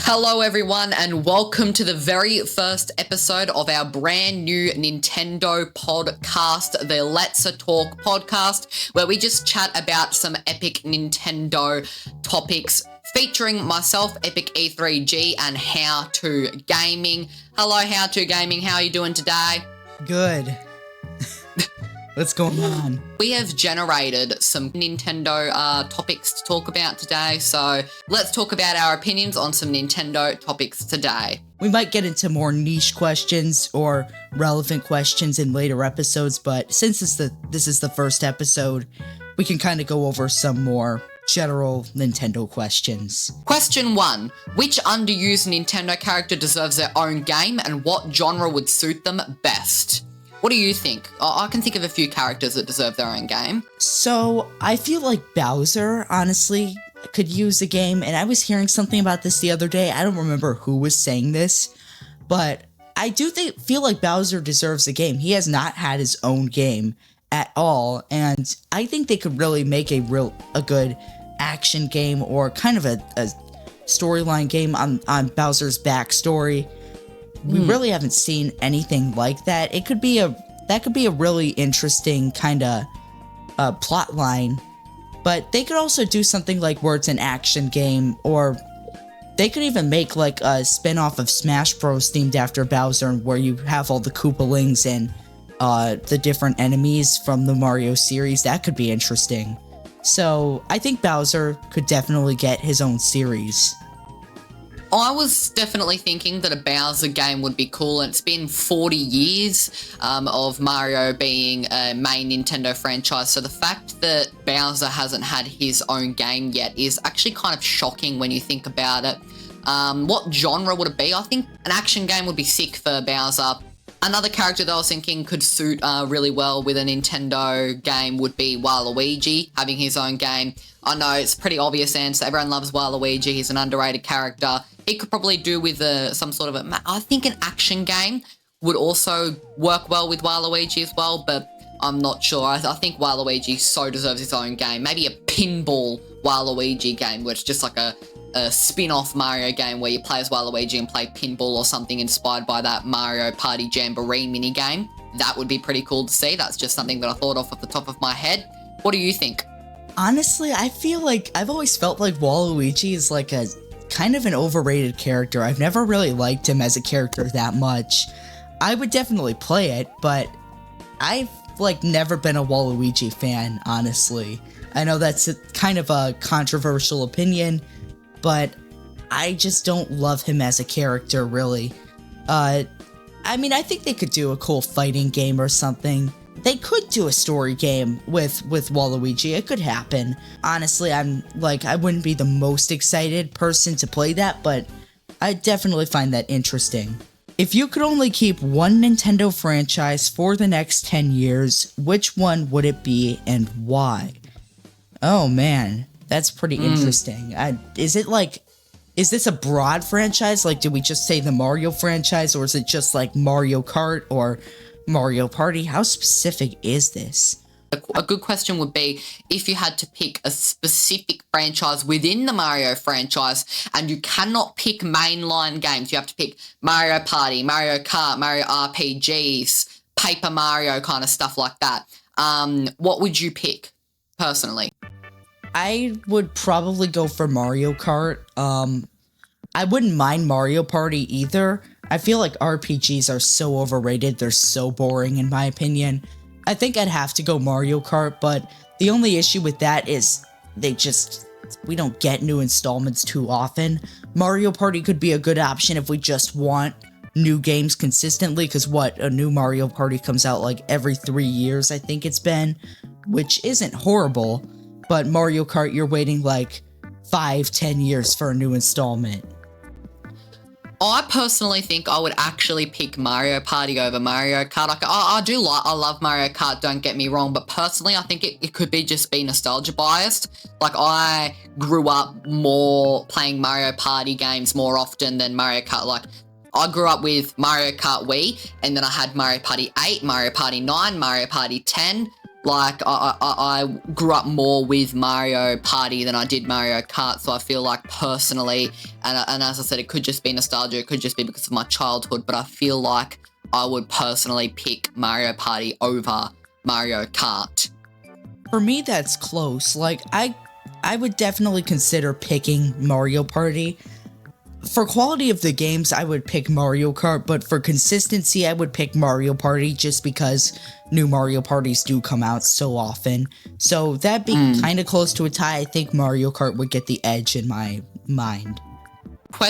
Hello everyone and welcome to the very first episode of our brand new Nintendo podcast, the Let's Talk podcast, where we just chat about some epic Nintendo topics featuring myself, Epic E3G, and How To Gaming. Hello How To Gaming, how are you doing today? Good. What's going on? We have generated some Nintendo topics to talk about today, so let's talk about our opinions on some Nintendo topics today. We might get into more niche questions or relevant questions in later episodes, but since this is the first episode, we can kind of go over some more general Nintendo questions. Question 1. Which underused Nintendo character deserves their own game and what genre would suit them best? What do you think? I can think of a few characters that deserve their own game. So, I feel like Bowser, honestly, could use a game, and I was hearing something about this the other day. I don't remember who was saying this, but I do feel like Bowser deserves a game. He has not had his own game at all, and I think they could really make a good action game or kind of a storyline game on Bowser's backstory. We really haven't seen anything like that. That could be a really interesting kind of plot line, but they could also do something like where it's an action game, or they could even make like a spin-off of Smash Bros. Themed after Bowser, where you have all the Koopalings and the different enemies from the Mario series. That could be interesting. So I think Bowser could definitely get his own series. I was definitely thinking that a Bowser game would be cool, and it's been 40 years of Mario being a main Nintendo franchise, so the fact that Bowser hasn't had his own game yet is actually kind of shocking when you think about it. What genre would it be? I think an action game would be sick for Bowser. Another character that I was thinking could suit really well with a Nintendo game would be Waluigi, having his own game. I know it's a pretty obvious answer. Everyone loves Waluigi. He's an underrated character. He could probably do with some sort of I think an action game would also work well with Waluigi as well, but I'm not sure. I think Waluigi so deserves his own game. Maybe a pinball Waluigi game, where it's just like a spin-off Mario game where you play as Waluigi and play pinball or something inspired by that Mario Party Jamboree minigame. That would be pretty cool to see. That's just something that I thought of off the top of my head. What do you think? Honestly, I feel like I've always felt like Waluigi is like a kind of an overrated character. I've never really liked him as a character that much. I would definitely play it, but I've never been a Waluigi fan, honestly. I know that's kind of a controversial opinion, but I just don't love him as a character, really. I think they could do a cool fighting game or something. They could do a story game with Waluigi. It could happen. Honestly, I wouldn't be the most excited person to play that, but I definitely find that interesting. If you could only keep one Nintendo franchise for the next 10 years, which one would it be and why? Oh man, that's pretty interesting. Is this a broad franchise? Like, do we just say the Mario franchise, or is it just like Mario Kart or Mario Party? How specific is this? A good question would be if you had to pick a specific franchise within the Mario franchise and you cannot pick mainline games. You have to pick Mario Party, Mario Kart, Mario RPGs, Paper Mario, kind of stuff like that. What would you pick, personally? I would probably go for Mario Kart. I wouldn't mind Mario Party either. I feel like RPGs are so overrated. They're so boring, in my opinion. I think I'd have to go Mario Kart, but the only issue with that is we don't get new installments too often. Mario Party could be a good option if we just want new games consistently, because a new Mario Party comes out like every 3 years, I think it's been, which isn't horrible, but Mario Kart, you're waiting like 5-10 years for a new installment. I personally think I would actually pick Mario Party over Mario Kart. I love Mario Kart, don't get me wrong, but personally I think it could be just be nostalgia biased. Like, I grew up more playing Mario Party games more often than Mario Kart. Like, I grew up with Mario Kart Wii, and then I had Mario Party 8, Mario Party 9, Mario Party 10, Like, I grew up more with Mario Party than I did Mario Kart, so I feel like personally, and as I said, it could just be nostalgia, it could just be because of my childhood, but I feel like I would personally pick Mario Party over Mario Kart. For me, that's close. Like, I would definitely consider picking Mario Party. For quality of the games, I would pick Mario Kart, but for consistency, I would pick Mario Party just because new Mario Parties do come out so often. So that being kind of close to a tie, I think Mario Kart would get the edge in my mind.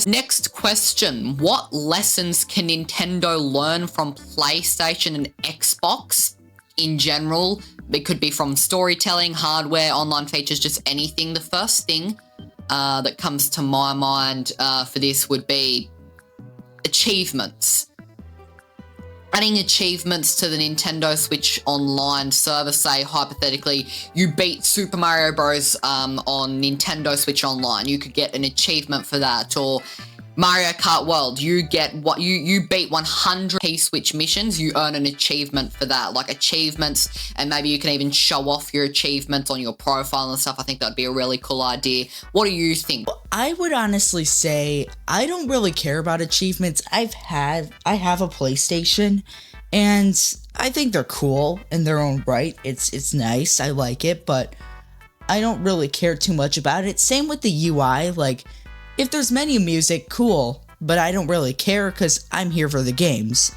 Next question. What lessons can Nintendo learn from PlayStation and Xbox in general? It could be from storytelling, hardware, online features, just anything. The first thing that comes to my mind for this would be achievements. Adding achievements to the Nintendo Switch Online server, say hypothetically you beat Super Mario Bros. On Nintendo Switch Online, you could get an achievement for that, or Mario Kart World, you get what you beat 100 P-Switch missions, you earn an achievement for that, like achievements, and maybe you can even show off your achievements on your profile and stuff. I think that'd be a really cool idea. What do you think? I would honestly say I don't really care about achievements. I have a PlayStation, and I think they're cool in their own right. It's nice, I like it, but I don't really care too much about it. Same with the UI, like, if there's menu music, cool, but I don't really care because I'm here for the games.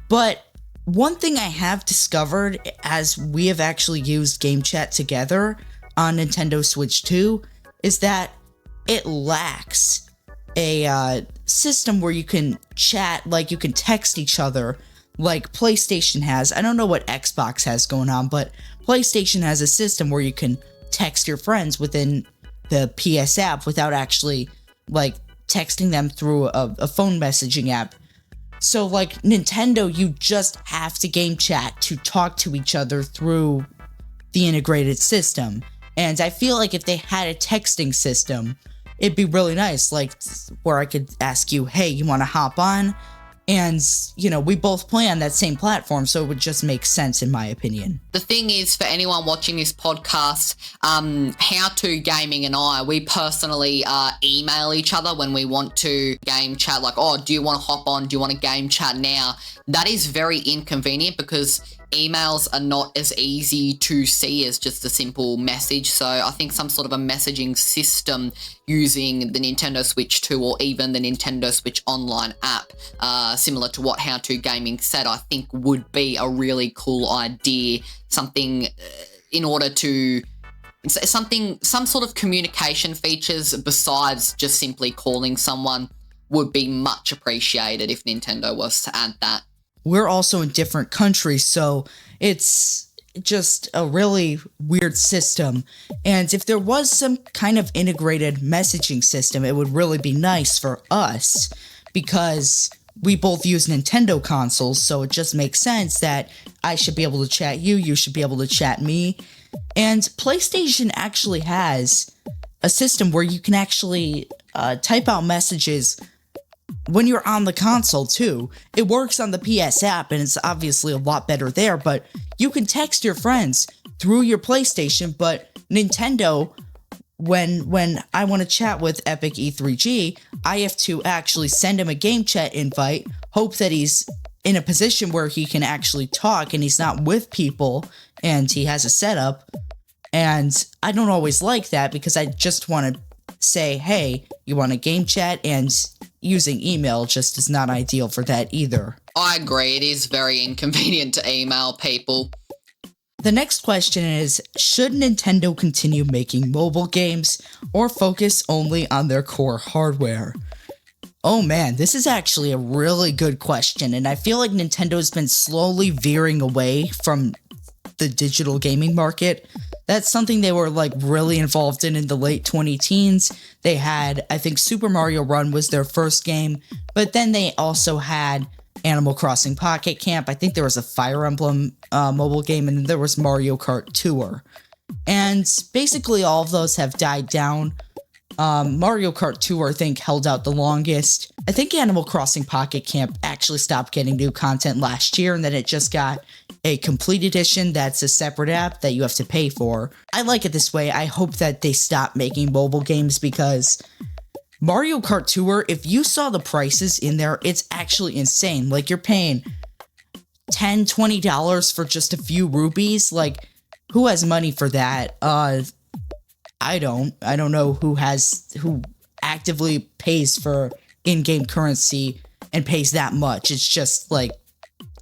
But one thing I have discovered as we have actually used game chat together on Nintendo Switch 2 is that it lacks a system where you can chat, like you can text each other like PlayStation has. I don't know what Xbox has going on, but PlayStation has a system where you can text your friends within the PS app without actually, like, texting them through a phone messaging app. So, like, Nintendo, you just have to game chat to talk to each other through the integrated system. And I feel like if they had a texting system, it'd be really nice, like, where I could ask you, hey, you want to hop on? And, you know, we both play on that same platform, so it would just make sense in my opinion. The thing is, for anyone watching this podcast, How To Gaming and I, we personally email each other when we want to game chat, like, oh, do you want to hop on? Do you want to game chat now? That is very inconvenient because emails are not as easy to see as just a simple message. So I think some sort of a messaging system using the Nintendo Switch 2 or even the Nintendo Switch Online app, similar to what How To Gaming said, I think would be a really cool idea. Something in order to some sort of communication features besides just simply calling someone would be much appreciated if Nintendo was to add that. We're also in different countries, so it's just a really weird system. And if there was some kind of integrated messaging system, it would really be nice for us because we both use Nintendo consoles, so it just makes sense that I should be able to chat you, you should be able to chat me. And PlayStation actually has a system where you can actually type out messages when you're on the console too. It works on the PS app and it's obviously a lot better there, but you can text your friends through your PlayStation. But Nintendo, when I want to chat with Epic E3G, I have to actually send him a game chat invite, hope that he's in a position where he can actually talk and he's not with people and he has a setup. And I don't always like that because I just want to say, hey, you want a game chat? And using email just is not ideal for that either. I agree, it is very inconvenient to email people. The next question is, should Nintendo continue making mobile games or focus only on their core hardware? Oh man, this is actually a really good question, and I feel like Nintendo's been slowly veering away from the digital gaming market. That's something they were like really involved in the late 2010s. They had, I think Super Mario Run was their first game, but then they also had Animal Crossing Pocket Camp. I think there was a Fire Emblem mobile game, and then there was Mario Kart Tour. And basically all of those have died down. Mario Kart Tour, I think, held out the longest. I think Animal Crossing Pocket Camp actually stopped getting new content last year, and then it just got a complete edition that's a separate app that you have to pay for. I like it this way. I hope that they stop making mobile games, because Mario Kart Tour, if you saw the prices in there, it's actually insane. Like, you're paying $10, $20 for just a few rupees. Like, who has money for that? I don't know who actively pays for in-game currency and pays that much. It's just, like,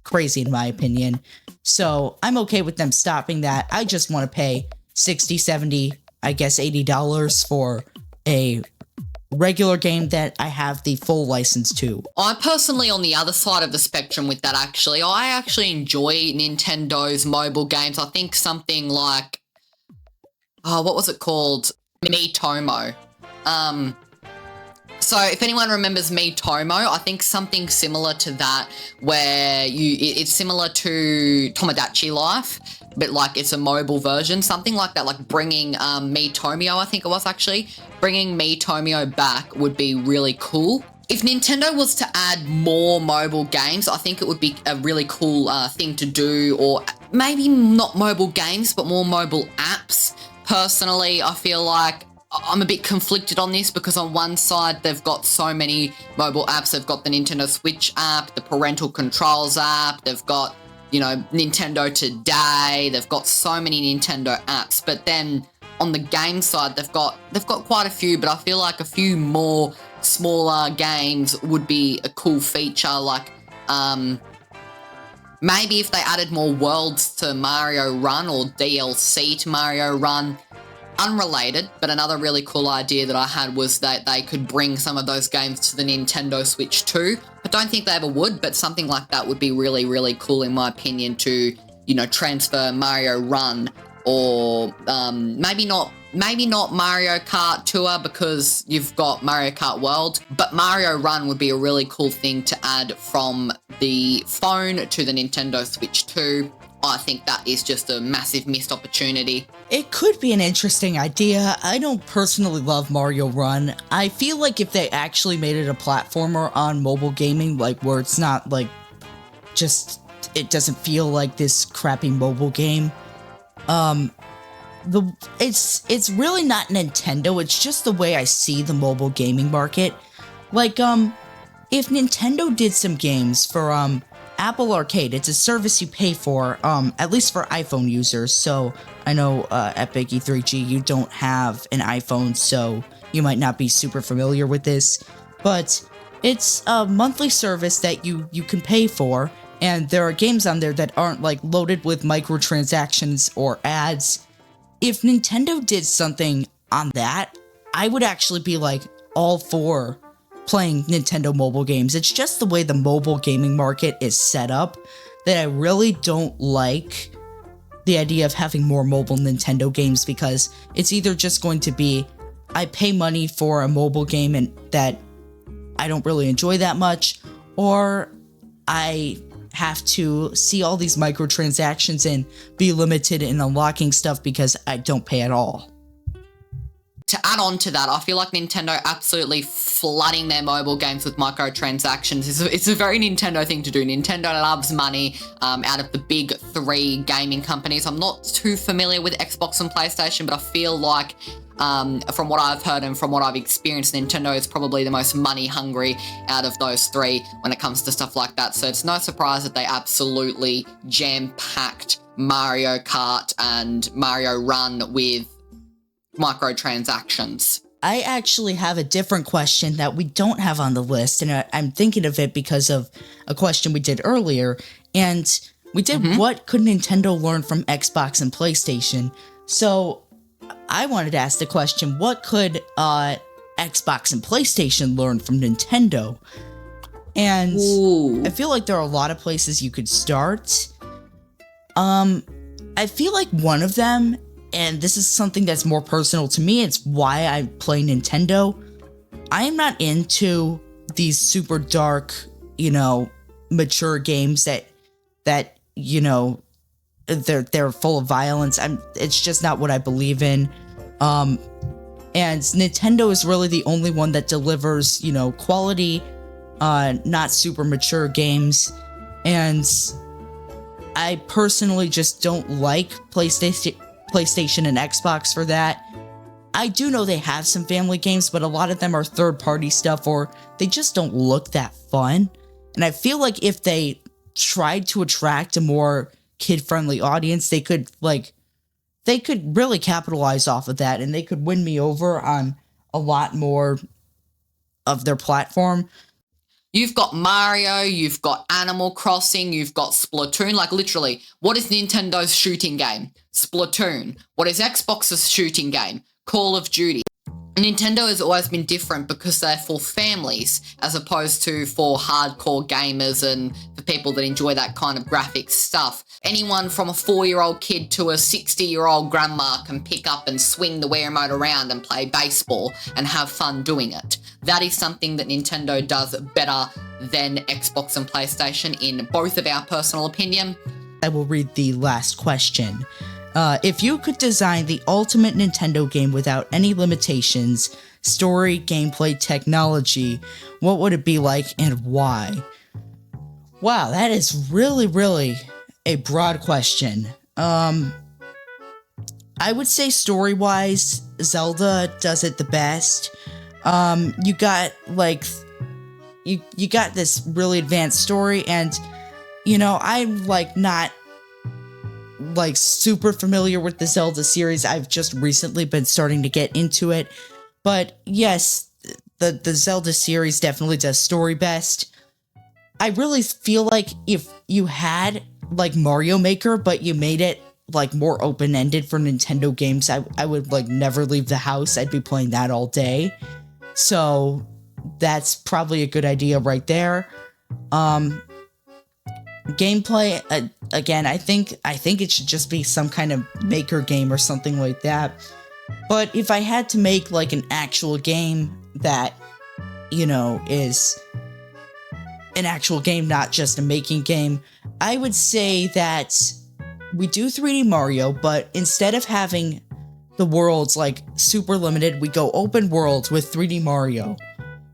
crazy in my opinion. So I'm okay with them stopping that. I just want to pay $60, $70, I guess $80 for a regular game that I have the full license to. I'm personally on the other side of the spectrum with that, actually. I actually enjoy Nintendo's mobile games. I think something like, what was it called? Miitomo. So if anyone remembers Miitomo, I think something similar to that, where it's similar to Tomodachi Life, but like it's a mobile version, something like that, like bringing Miitomio, I think it was actually, bringing Miitomio back would be really cool. If Nintendo was to add more mobile games, I think it would be a really cool thing to do, or maybe not mobile games, but more mobile apps. Personally, I feel like I'm a bit conflicted on this, because on one side, they've got so many mobile apps. They've got the Nintendo Switch app, the parental controls app, they've got, you know, Nintendo Today, they've got so many Nintendo apps. But then on the game side, they've got quite a few, but I feel like a few more smaller games would be a cool feature. Like, maybe if they added more worlds to Mario Run, or DLC to Mario Run. Unrelated, but another really cool idea that I had was that they could bring some of those games to the Nintendo Switch too. I don't think they ever would, but something like that would be really, really cool in my opinion to, you know, transfer Mario Run, or maybe not Mario Kart Tour, because you've got Mario Kart World, but Mario Run would be a really cool thing to add from the phone to the Nintendo Switch 2. I think that is just a massive missed opportunity. It could be an interesting idea. I don't personally love Mario Run. I feel like if they actually made it a platformer on mobile gaming, like where it's not like just, it doesn't feel like this crappy mobile game. It's really not Nintendo, it's just the way I see the mobile gaming market. Like, if Nintendo did some games for, Apple Arcade, it's a service you pay for, at least for iPhone users. So I know at Big E3G you don't have an iPhone, so you might not be super familiar with this. But it's a monthly service that you can pay for, and there are games on there that aren't like loaded with microtransactions or ads. If Nintendo did something on that, I would actually be like all for playing Nintendo mobile games. It's just the way the mobile gaming market is set up that I really don't like the idea of having more mobile Nintendo games, because it's either just going to be I pay money for a mobile game and that I don't really enjoy that much, or I have to see all these microtransactions and be limited in unlocking stuff because I don't pay at all. To add on to that, I feel like Nintendo absolutely flooding their mobile games with microtransactions. It's a very Nintendo thing to do. Nintendo loves money out of the big three gaming companies. I'm not too familiar with Xbox and PlayStation, but I feel like from what I've heard and from what I've experienced, Nintendo is probably the most money hungry out of those three when it comes to stuff like that. So it's no surprise that they absolutely jam-packed Mario Kart and Mario Run with microtransactions. I actually have a different question that we don't have on the list, and I'm thinking of it because of a question we did earlier, and we did what could Nintendo learn from Xbox and PlayStation? So I wanted to ask the question, what could Xbox and PlayStation learn from Nintendo? And I feel like there are a lot of places you could start. I feel like one of them, and this is something that's more personal to me, it's why I play Nintendo. I am not into these super dark, mature games that they're full of violence. It's just not what I believe in. And Nintendo is really the only one that delivers, quality, not super mature games. And I personally just don't like PlayStation and Xbox for that. I do know they have some family games, but a lot of them are third-party stuff, or they just don't look that fun. And I feel like if they tried to attract a more kid-friendly audience, they could really capitalize off of that, and they could win me over on a lot more of their platform. You've got Mario, you've got Animal Crossing, you've got Splatoon. Like, literally, what is Nintendo's shooting game? Splatoon. What is Xbox's shooting game? Call of Duty. Nintendo has always been different because they're for families as opposed to for hardcore gamers and for people that enjoy that kind of graphic stuff. Anyone from a 4-year-old kid to a 60-year-old grandma can pick up and swing the Wii remote around and play baseball and have fun doing it. That is something that Nintendo does better than Xbox and PlayStation in both of our personal opinion. I will read the last question. If you could design the ultimate Nintendo game without any limitations, story, gameplay, technology, what would it be like and why? Wow, that is really, really a broad question. I would say story-wise, Zelda does it the best. You got, you got this really advanced story, and, I'm, not super familiar with the Zelda series. I've just recently been starting to get into it. But yes, the Zelda series definitely does story best. I really feel like if you had Mario Maker, but you made it more open-ended for Nintendo games, I would never leave the house. I'd be playing that all day. So that's probably a good idea right there. Gameplay, again, I think it should just be some kind of maker game or something like that. But if I had to make an actual game that, is an actual game, not just a making game, I would say that we do 3D Mario, but instead of having the worlds super limited, we go open world with 3D Mario.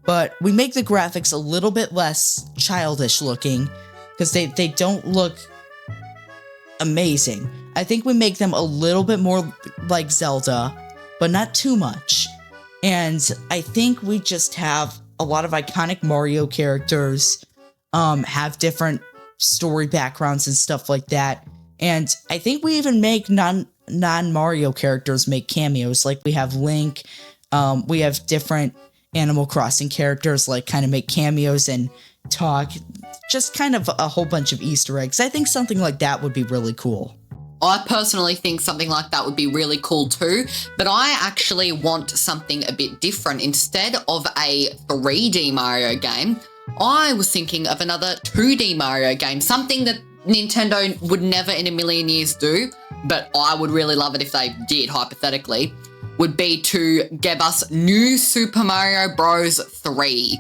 But we make the graphics a little bit less childish looking, because they don't look amazing. I think we make them a little bit more like Zelda, but not too much. And I think we just have a lot of iconic Mario characters, have different story backgrounds and stuff like that. And I think we even make non-Mario characters make cameos. We have Link, we have different Animal Crossing characters kind of make cameos and talk, just kind of a whole bunch of Easter eggs. I think something like that would be really cool. I personally think something like that would be really cool too, but I actually want something a bit different. Instead of a 3D Mario game, I was thinking of another 2D Mario game, something that Nintendo would never in a million years do, but I would really love it if they did, hypothetically, would be to give us New Super Mario Bros. 3.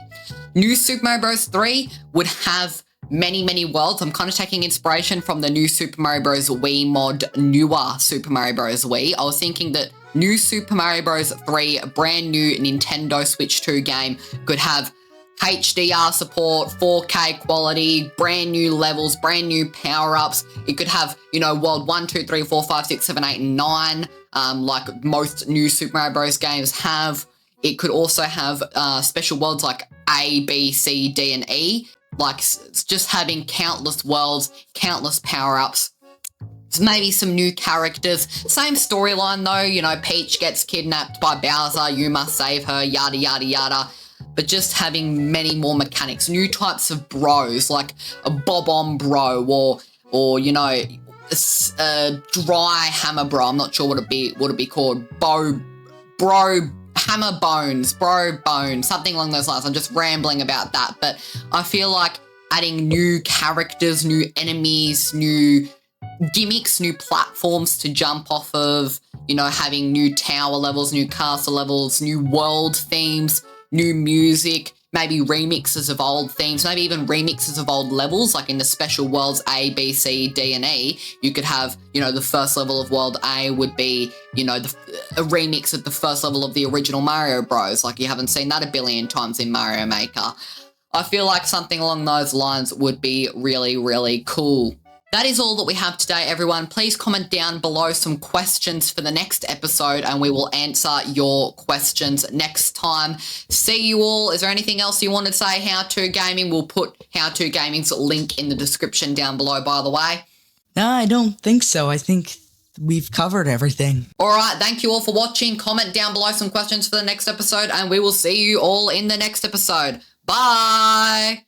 New Super Mario Bros. 3 would have many, many worlds. I'm kind of taking inspiration from the new Super Mario Bros. Wii mod, newer Super Mario Bros. Wii. I was thinking that New Super Mario Bros. 3, a brand new Nintendo Switch 2 game, could have HDR support, 4K quality, brand new levels, brand new power-ups. It could have, world 1, 2, 3, 4, 5, 6, 7, 8, and 9, like most new Super Mario Bros. Games have. It could also have special worlds like A, B, C, D, and E. It's just having countless worlds, countless power-ups. Maybe some new characters. Same storyline though, Peach gets kidnapped by Bowser, you must save her, yada, yada, yada. But just having many more mechanics, new types of bros, like a bob-on bro, or a dry hammer bro. I'm not sure what it'd be called. Bro, hammer bones, bro bones, something along those lines. I'm just rambling about that, but I feel like adding new characters, new enemies, new gimmicks, new platforms to jump off of, having new tower levels, new castle levels, new world themes, new music, maybe remixes of old themes, maybe even remixes of old levels, like in the special worlds A, B, C, D, and E. You could have, you know, the first level of world A would be, you know, a remix of the first level of the original Mario Bros. Like you haven't seen that a billion times in Mario Maker. I feel like something along those lines would be really, really cool. That is all that we have today, everyone. Please comment down below some questions for the next episode and we will answer your questions next time. See you all. Is there anything else you want to say? How To Gaming. We'll put How To Gaming's link in the description down below, by the way. No, I don't think so. I think we've covered everything. All right. Thank you all for watching. Comment down below some questions for the next episode and we will see you all in the next episode. Bye.